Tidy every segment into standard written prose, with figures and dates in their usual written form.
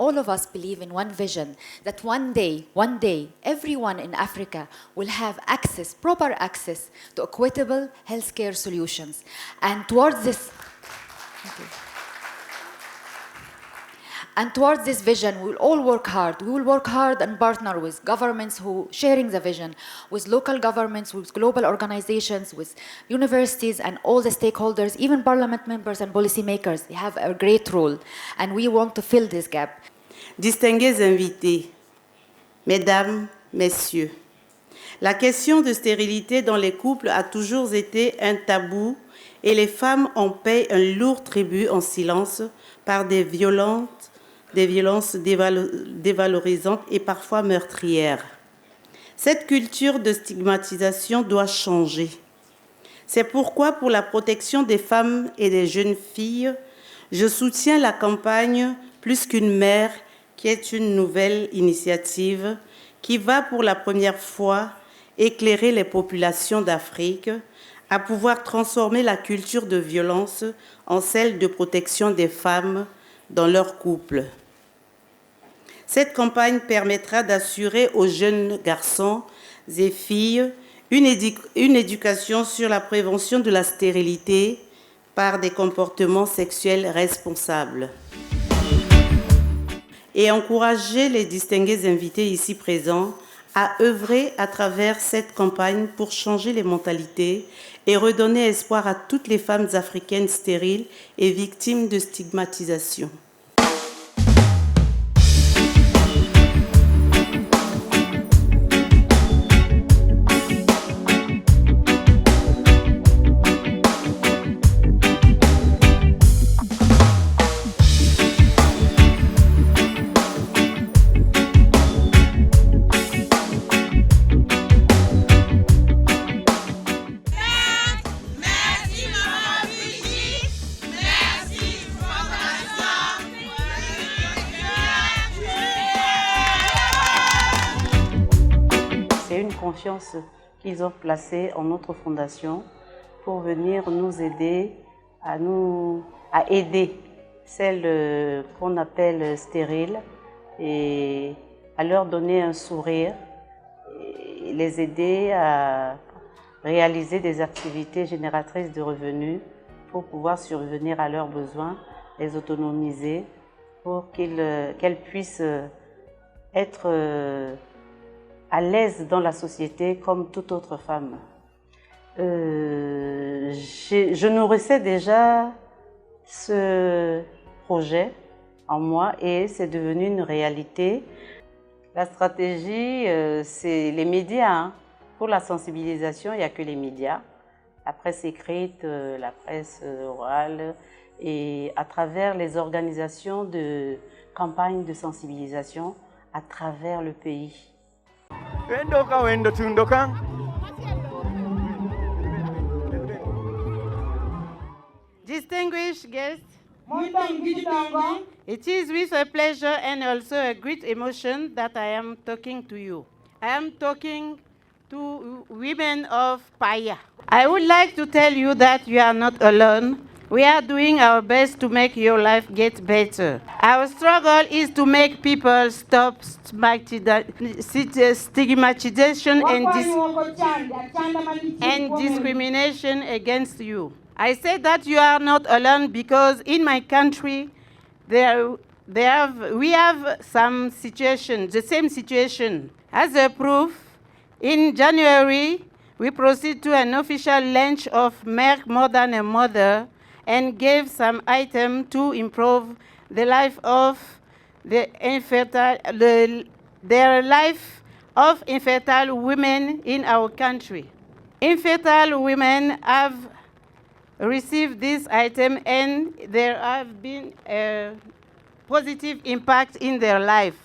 all of us believe in one vision, that one day, everyone in Africa will have access, proper access to equitable healthcare solutions. And towards this, thank you. And towards this vision, we will all work hard. We will work hard and partner with governments who sharing the vision, with local governments, with global organizations, with universities and all the stakeholders, even parliament members and policymakers. They have a great role, and we want to fill this gap. Distingués invités, mesdames, messieurs, la question de stérilité dans les couples a toujours été un tabou et les femmes en paient un lourd tribut en silence par des violences dévalorisantes et parfois meurtrières. Cette culture de stigmatisation doit changer. C'est pourquoi, pour la protection des femmes et des jeunes filles, je soutiens la campagne Plus qu'une mère, qui est une nouvelle initiative qui va pour la première fois éclairer les populations d'Afrique à pouvoir transformer la culture de violence en celle de protection des femmes dans leur couple. Cette campagne permettra d'assurer aux jeunes garçons et filles une éducation sur la prévention de la stérilité par des comportements sexuels responsables et encourager les distingués invités ici présents à œuvrer à travers cette campagne pour changer les mentalités et redonner espoir à toutes les femmes africaines stériles et victimes de stigmatisation. Confiance qu'ils ont placée en notre fondation pour venir nous aider à aider celles qu'on appelle stériles et à leur donner un sourire et les aider à réaliser des activités génératrices de revenus pour pouvoir survenir à leurs besoins, les autonomiser pour qu'elles puissent être à l'aise dans la société comme toute autre femme. Je nourrissais déjà ce projet en moi et c'est devenu une réalité. La stratégie, c'est les médias. Hein. Pour la sensibilisation, il n'y a que les médias. La presse écrite, la presse orale et à travers les organisations de campagnes de sensibilisation à travers le pays. Distinguished guests, it is with a pleasure and also a great emotion that I am talking to you. I am talking to women of Paya. I would like to tell you that you are not alone. We are doing our best to make your life get better. Our struggle is to make people stop stigmatization and discrimination against you. I say that you are not alone because in my country we have some situation, the same situation. As a proof, in January we proceed to an official launch of Merck More Than a Mother and gave some items to improve the life of the life of infertile women in our country. Infertile women have received this item and there have been a positive impact in their life.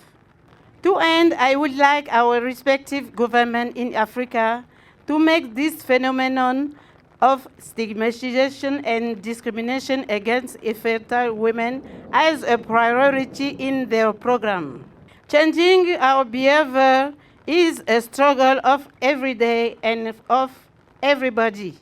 To end, I would like our respective government in Africa to make this phenomenon of stigmatization and discrimination against infertile women as a priority in their program. Changing our behavior is a struggle of every day and of everybody.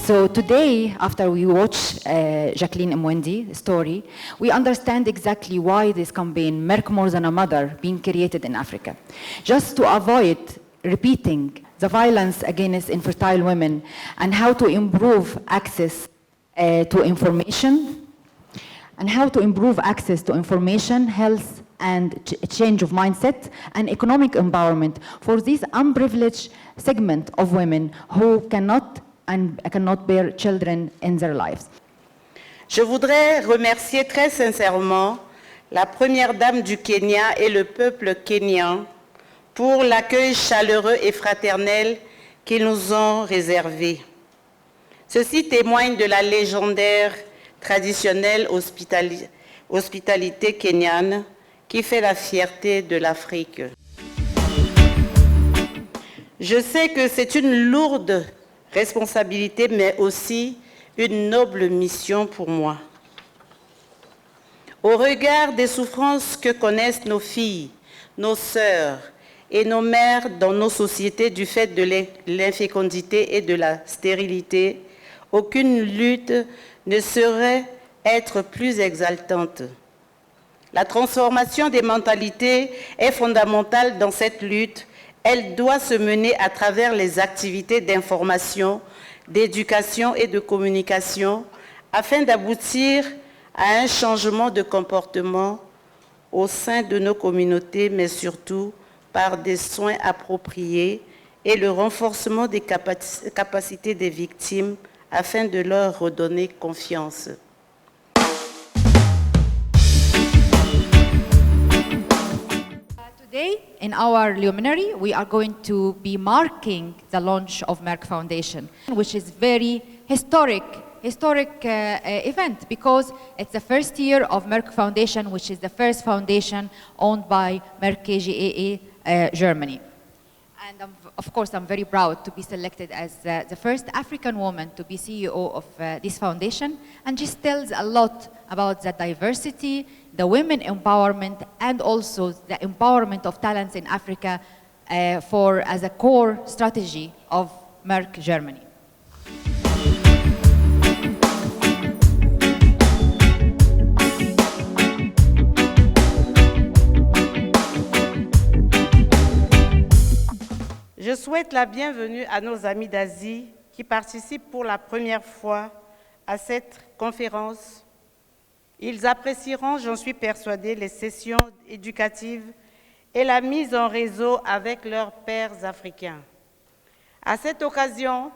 So today, after we watch Jacqueline Mwendi story, we understand exactly why this campaign, Merck More Than a Mother, being created in Africa. Just to avoid repeating the violence against infertile women and how to improve access to information, health, and change of mindset and economic empowerment for this unprivileged segment of women who cannot bear children in their lives. Je voudrais remercier très sincèrement la Première Dame du Kenya et le peuple kényan pour l'accueil chaleureux et fraternel qu'ils nous ont réservé. Ceci témoigne de la légendaire traditionnelle hospitalité kenyane qui fait la fierté de l'Afrique. Je sais que c'est une lourde responsabilité, mais aussi une noble mission pour moi. Au regard des souffrances que connaissent nos filles, nos sœurs et nos mères dans nos sociétés du fait de l'infécondité et de la stérilité, aucune lutte ne saurait être plus exaltante. La transformation des mentalités est fondamentale dans cette lutte. Elle doit se mener à travers les activités d'information, d'éducation et de communication afin d'aboutir à un changement de comportement au sein de nos communautés, mais surtout par des soins appropriés et le renforcement des capacités des victimes afin de leur redonner confiance. Today, in our luminary, we are going to be marking the launch of Merck Foundation, which is very historic event because it's the first year of Merck Foundation, which is the first foundation owned by Merck KGaA Germany. And of course, I'm very proud to be selected as the first African woman to be CEO of this foundation. And this tells a lot about the diversity, the women empowerment, and also the empowerment of talents in Africa as a core strategy of Merck Germany. Je souhaite la bienvenue à nos amis d'Asie qui participent pour la première fois à cette conférence. Ils apprécieront, j'en suis persuadée, les sessions éducatives et la mise en réseau avec leurs pairs africains. À cette occasion,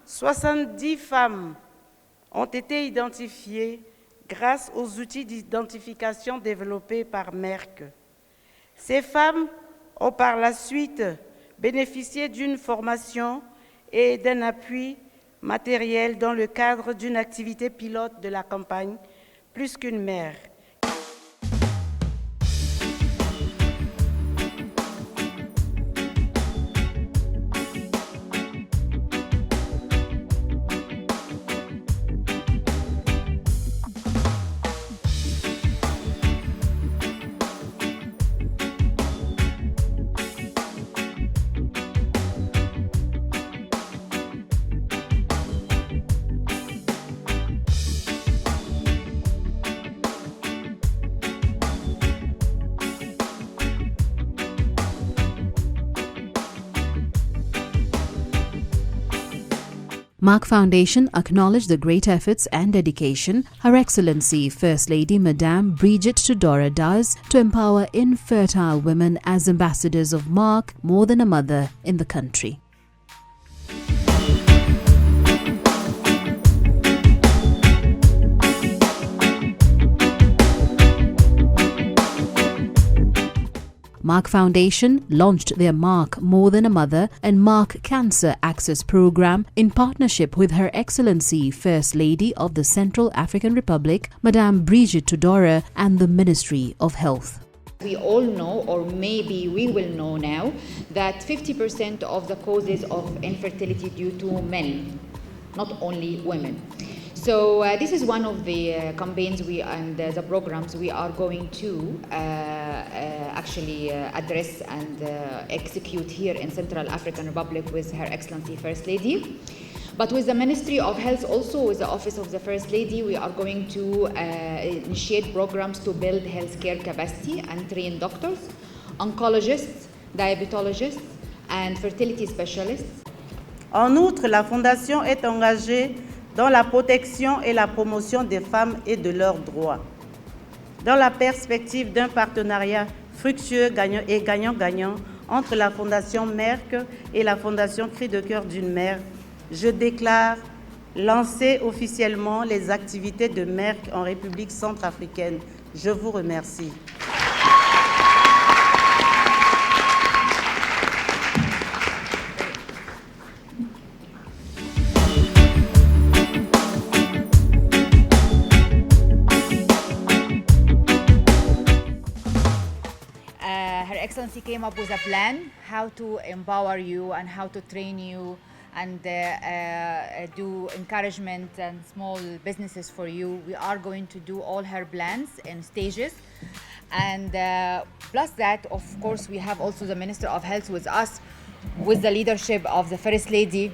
70 femmes ont été identifiées grâce aux outils d'identification développés par Merck. Ces femmes ont par la suite bénéficié d'une formation et d'un appui matériel dans le cadre d'une activité pilote de la campagne Plus qu'une mère. Merck Foundation acknowledged the great efforts and dedication Her Excellency First Lady Madame Brigitte Tudor does to empower infertile women as ambassadors of Merck More Than a Mother in the country. Merck Foundation launched their Merck More Than a Mother and Merck Cancer Access Program in partnership with Her Excellency First Lady of the Central African Republic, Madame Brigitte Tudor, and the Ministry of Health. We all know, or maybe we will know now, that 50% of the causes of infertility due to men, not only women. So this is one of the campaigns and the programs we are going to actually address and execute here in Central African Republic with Her Excellency First Lady. But with the Ministry of Health, also with the Office of the First Lady, we are going to initiate programs to build healthcare capacity and train doctors, oncologists, diabetologists, and fertility specialists. En outre, la Fondation est engagée dans la protection et la promotion des femmes et de leurs droits. Dans la perspective d'un partenariat fructueux et gagnant-gagnant entre la Fondation Merck et la Fondation Cri de cœur d'une mère, je déclare lancer officiellement les activités de Merck en République centrafricaine. Je vous remercie. Her Excellency came up with a plan how to empower you and how to train you and do encouragement and small businesses for you. We are going to do all her plans in stages. And plus that, of course, we have also the Minister of Health with us, with the leadership of the First Lady.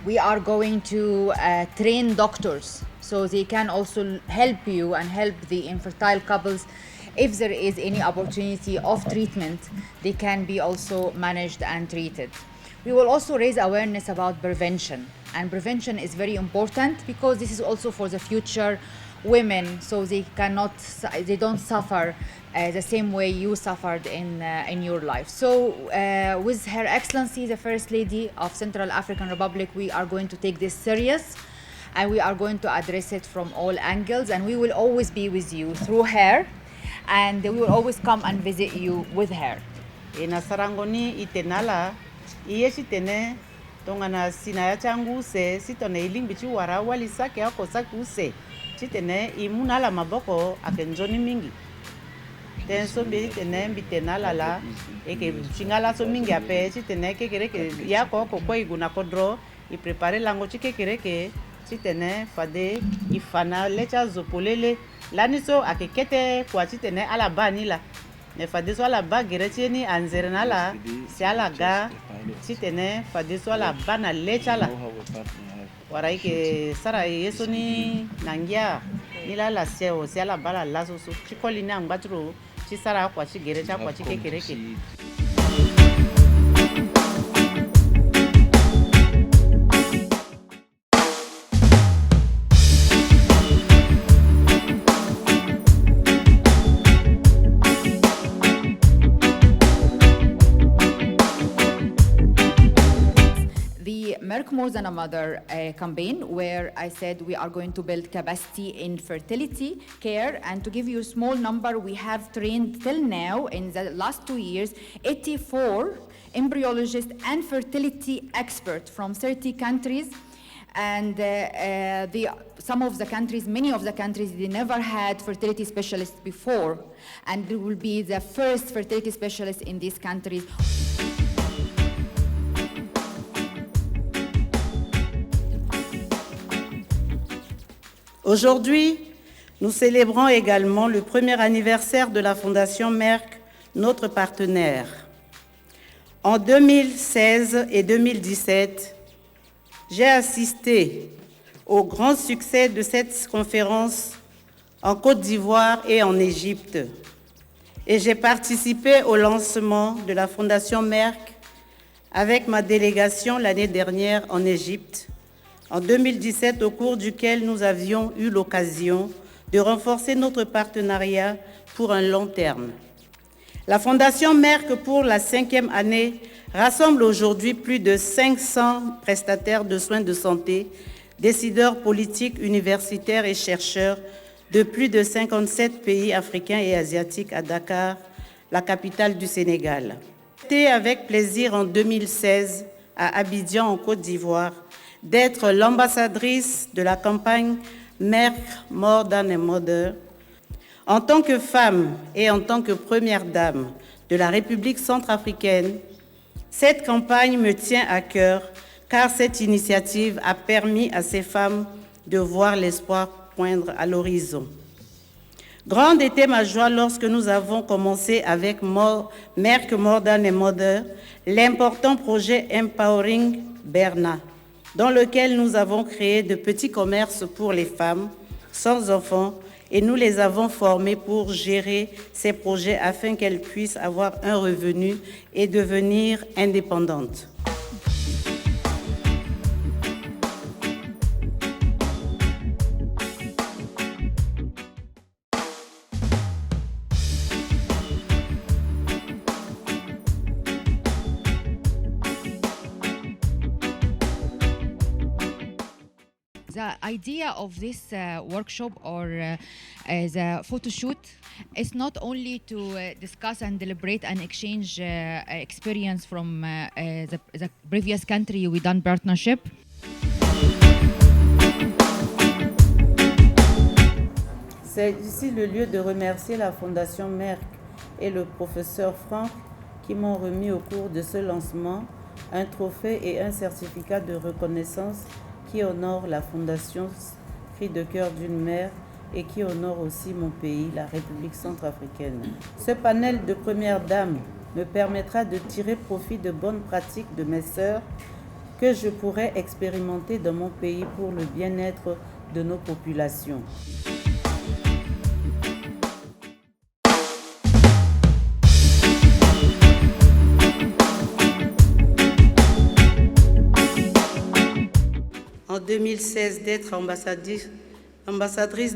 We are going to train doctors so they can also help you and help the infertile couples. If there is any opportunity of treatment, they can be also managed and treated. We will also raise awareness about prevention, and prevention is very important because this is also for the future women, so they don't suffer the same way you suffered in your life. So with Her Excellency, the First Lady of Central African Republic, we are going to take this serious, and we are going to address it from all angles, and we will always be with you through her, and we will always come and visit you with her. Ina sarangoni itenala iyeshi tene tongana sinaya changu se sitone ilimbichi wara wali sake ako sakuse chitene imunala maboko akenjoni mingi tenso be tene mbitenala la eke chingala so mingi ape chitene kekereke yako ko iguna kodro I prepare lango chikekereke chitene fade ifana lecha zopolele laniso akekete kwa chitene ala banila ne fade so ala bagere ni anzerna la si ala ga chitene fade so ala bana lecha la warai ke sara yeso ni nangia nila la seo si ala bala laso so chikoli na ngbatro chi sara kwa chigere cha kwa chikekereke. Merck More Than a Mother campaign, where I said we are going to build capacity in fertility care. And to give you a small number, we have trained till now, in the last 2 years, 84 embryologists and fertility experts from 30 countries. And some of the countries, many of the countries, they never had fertility specialists before. And we will be the first fertility specialists in these countries. Aujourd'hui, nous célébrons également le premier anniversaire de la Fondation Merck, notre partenaire. En 2016 et 2017, j'ai assisté au grand succès de cette conférence en Côte d'Ivoire et en Égypte. Et j'ai participé au lancement de la Fondation Merck avec ma délégation l'année dernière en Égypte, en 2017, au cours duquel nous avions eu l'occasion de renforcer notre partenariat pour un long terme. La Fondation Merck, pour la 5e année, rassemble aujourd'hui plus de 500 prestataires de soins de santé, décideurs politiques, universitaires et chercheurs de plus de 57 pays africains et asiatiques à Dakar, la capitale du Sénégal. J'étais avec plaisir en 2016 à Abidjan, en Côte d'Ivoire, d'être l'ambassadrice de la campagne Merck More Than a Mother. En tant que femme et en tant que première dame de la République centrafricaine, cette campagne me tient à cœur car cette initiative a permis à ces femmes de voir l'espoir poindre à l'horizon. Grande était ma joie lorsque nous avons commencé avec Merck More Than a Mother l'important projet Empowering Berna. dans lequel nous avons créé de petits commerces pour les femmes sans enfants et nous les avons formées pour gérer ces projets afin qu'elles puissent avoir un revenu et devenir indépendantes. The idea of this workshop or the photo shoot is not only to discuss and deliberate and exchange experience from the previous country we done partnership. C'est ici le lieu de remercier la Fondation Merck et le professeur Franck qui m'ont remis au cours de ce lancement un trophée et un certificat de reconnaissance qui honore la Fondation Cri de cœur d'une mère et qui honore aussi mon pays, la République centrafricaine. Ce panel de premières dames me permettra de tirer profit de bonnes pratiques de mes sœurs que je pourrais expérimenter dans mon pays pour le bien-être de nos populations. En 2016, d'être ambassadrice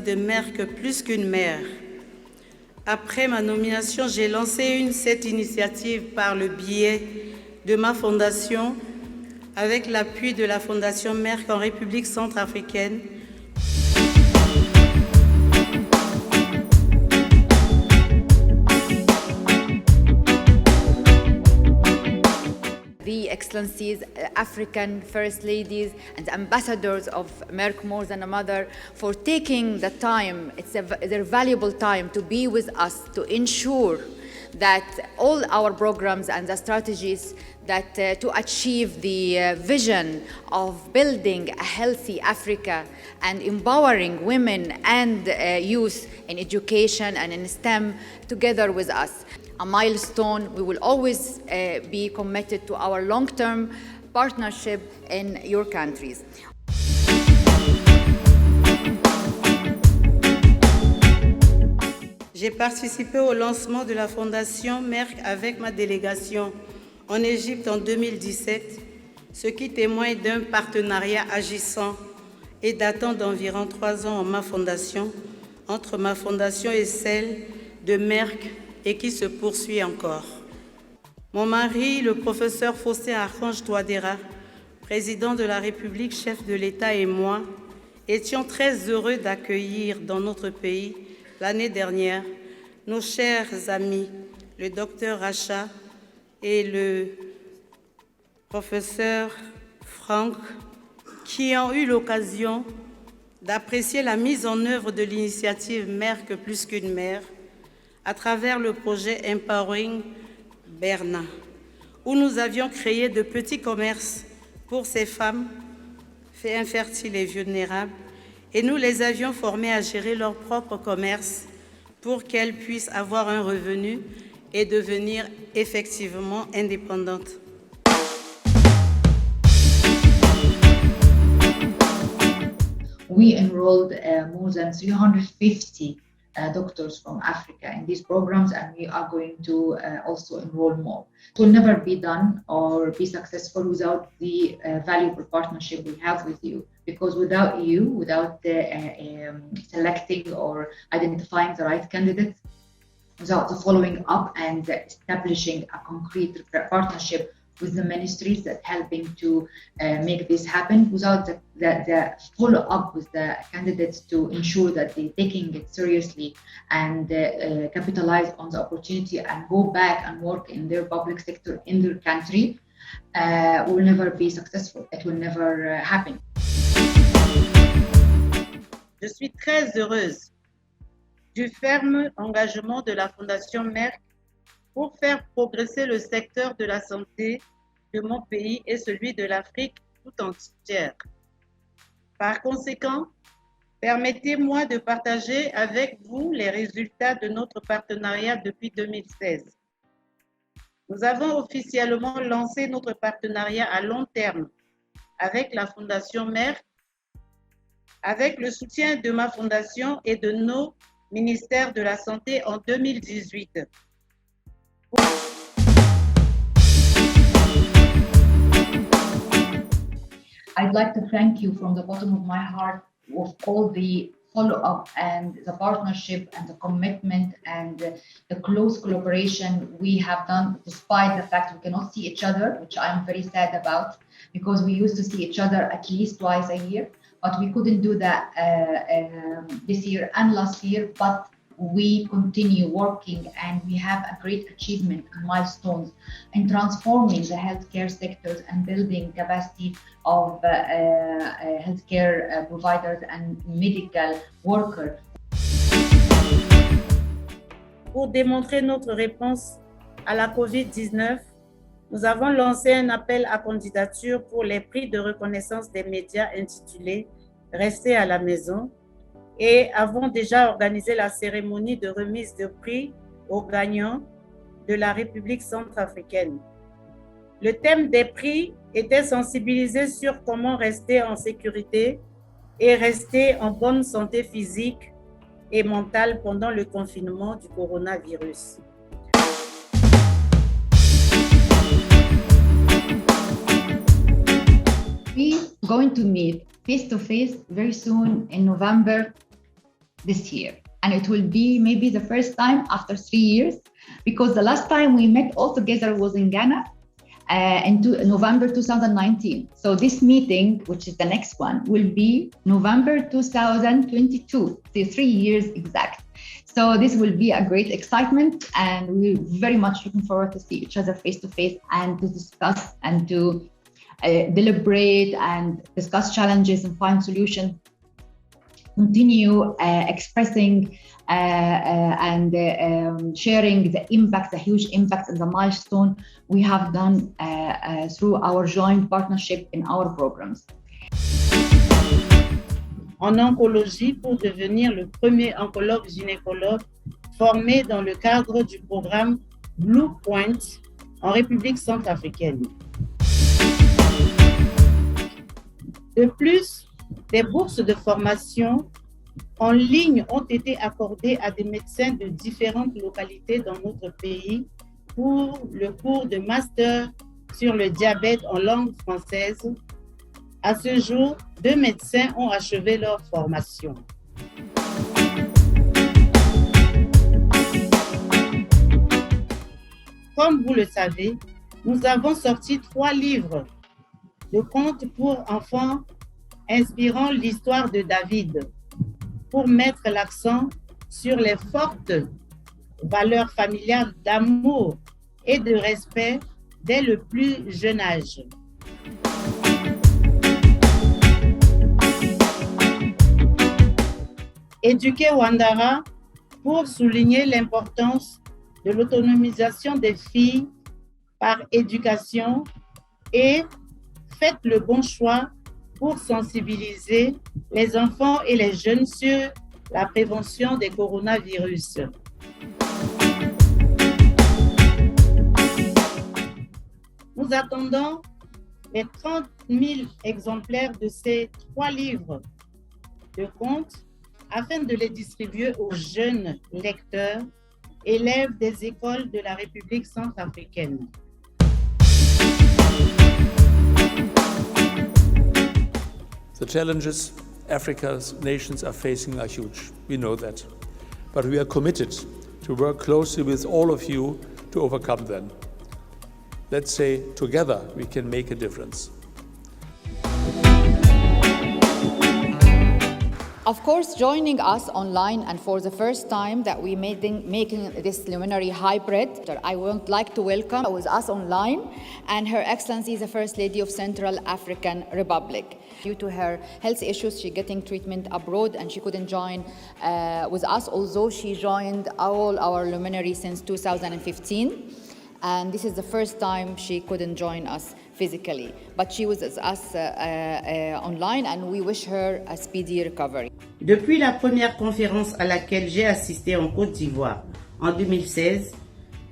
de Merck plus qu'une mère. Après ma nomination, j'ai lancé cette initiative par le biais de ma fondation, avec l'appui de la Fondation Merck en République centrafricaine. The Excellencies, African First Ladies and Ambassadors of Merck More Than a Mother for taking the time, their valuable time to be with us to ensure that all our programs and the strategies that to achieve the vision of building a healthy Africa and empowering women and youth in education and in STEM together with us. A milestone. We will always be committed to our long-term partnership in your countries. J'ai participé au lancement de la Fondation Merck avec ma délégation en Égypte en 2017, ce qui témoigne d'un partenariat agissant et datant d'environ 3 ans en ma fondation, entre ma fondation et celle de Merck, et qui se poursuit encore. Mon mari, le professeur Faustin Archange Touadéra, président de la République, chef de l'État et moi, étions très heureux d'accueillir dans notre pays, l'année dernière, nos chers amis, le docteur Racha et le professeur Franck, qui ont eu l'occasion d'apprécier la mise en œuvre de l'initiative Merck plus qu'une mère, à travers le projet Empowering Berna, où nous avions créé de petits commerces pour ces femmes infertiles et vulnérables, et nous les avions formées à gérer leur propre commerce pour qu'elles puissent avoir un revenu et devenir effectivement indépendantes. We enrolled more than 350 doctors from Africa in these programs, and we are going to also enroll more. It will never be done or be successful without the valuable partnership we have with you, because without you, without selecting or identifying the right candidates, without the following up and establishing a concrete partnership with the ministries that helping to make this happen, without the follow-up with the candidates to ensure that they're taking it seriously and capitalize on the opportunity and go back and work in their public sector in their country, will never be successful. It will never happen. Je suis très heureuse du ferme engagement de la Fondation Merck pour faire progresser le secteur de la santé de mon pays et celui de l'Afrique tout entière. Par conséquent, permettez-moi de partager avec vous les résultats de notre partenariat depuis 2016. Nous avons officiellement lancé notre partenariat à long terme avec la Fondation Merck, avec le soutien de ma fondation et de nos ministères de la Santé en 2018. I'd like to thank you from the bottom of my heart of all the follow-up and the partnership and the commitment and the close collaboration we have done, despite the fact we cannot see each other, which I'm very sad about, because we used to see each other at least twice a year, but we couldn't do that this year and last year, but we continue working and we have a great achievement and milestones in transforming the healthcare sectors and building capacity of healthcare providers and medical workers. Pour démontrer notre réponse à la COVID-19, nous avons lancé un appel à candidature pour les prix de reconnaissance des médias intitulé « Restez à la maison » et avons déjà organisé la cérémonie de remise de prix aux gagnants de la République centrafricaine. Le thème des prix était sensibiliser sur comment rester en sécurité et rester en bonne santé physique et mentale pendant le confinement du coronavirus. We're going to meet face-to-face very soon in November this year. And it will be maybe the first time after 3 years, because the last time we met all together was in Ghana in November 2019. So this meeting, which is the next one, will be November 2022, the 3 years exact. So this will be a great excitement, and we're very much looking forward to see each other face to face and to discuss and to deliberate and discuss challenges and find solutions. Continue expressing and sharing the impact, the huge impact and the milestone we have done through our joint partnership in our programs. En oncologie pour devenir le premier oncologue gynécologue formé dans le cadre du programme Blue Point en République centrafricaine. De plus, des bourses de formation en ligne ont été accordées à des médecins de différentes localités dans notre pays pour le cours de master sur le diabète en langue française. À ce jour, 2 médecins ont achevé leur formation. Comme vous le savez, nous avons sorti 3 livres de contes pour enfants inspirant l'histoire de David pour mettre l'accent sur les fortes valeurs familiales d'amour et de respect dès le plus jeune âge. Éduquer Wandara pour souligner l'importance de l'autonomisation des filles par éducation et faites le bon choix pour sensibiliser les enfants et les jeunes sur la prévention des coronavirus. Nous attendons les 30 000 exemplaires de ces 3 livres de contes afin de les distribuer aux jeunes lecteurs, élèves des écoles de la République centrafricaine. The challenges Africa's nations are facing are huge. We know that. But we are committed to work closely with all of you to overcome them. Let's say together we can make a difference. Of course, joining us online and for the first time that we're making this luminary hybrid, I would like to welcome with us online and Her Excellency the First Lady of Central African Republic. Due to her health issues, she's getting treatment abroad and she couldn't join with us, although she joined all our luminary since 2015. And this is the first time she couldn't join us physically, but she was with us online and we wish her a speedy recovery. Depuis la première conférence à laquelle j'ai assisté en Côte d'Ivoire en 2016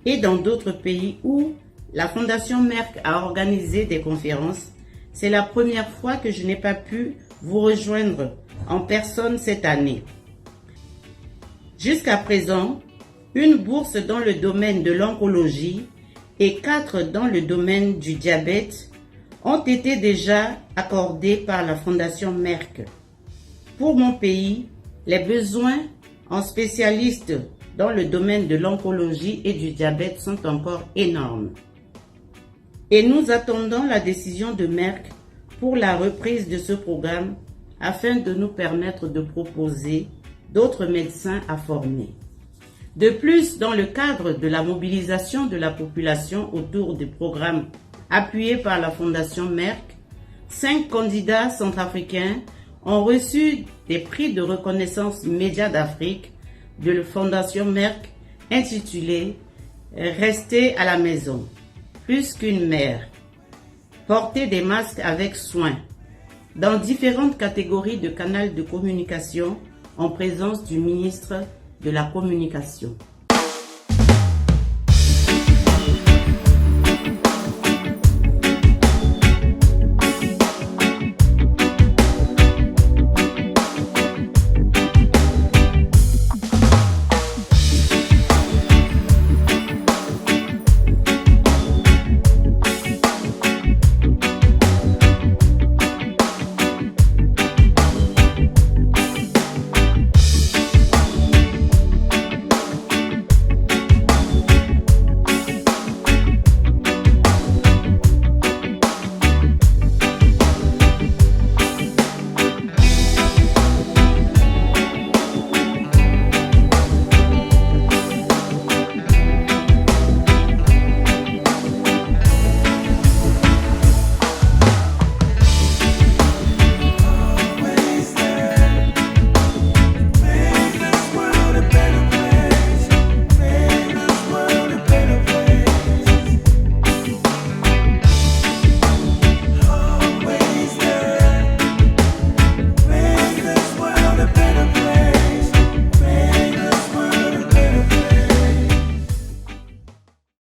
et dans d'autres pays où la Fondation Merck a organisé des conférences, c'est la première fois que je n'ai pas pu vous rejoindre en personne cette année. Jusqu'à présent, une bourse dans le domaine de l'oncologie et 4 dans le domaine du diabète ont été déjà accordées par la Fondation Merck. Pour mon pays, les besoins en spécialistes dans le domaine de l'oncologie et du diabète sont encore énormes. Et nous attendons la décision de Merck pour la reprise de ce programme afin de nous permettre de proposer d'autres médecins à former. De plus, dans le cadre de la mobilisation de la population autour du programme appuyé par la Fondation Merck, 5 candidats centrafricains ont reçu des prix de reconnaissance média d'Afrique de la Fondation Merck intitulé « Restez à la maison, plus qu'une mère, portez des masques avec soin » dans différentes catégories de canaux de communication en présence du ministre de la Communication.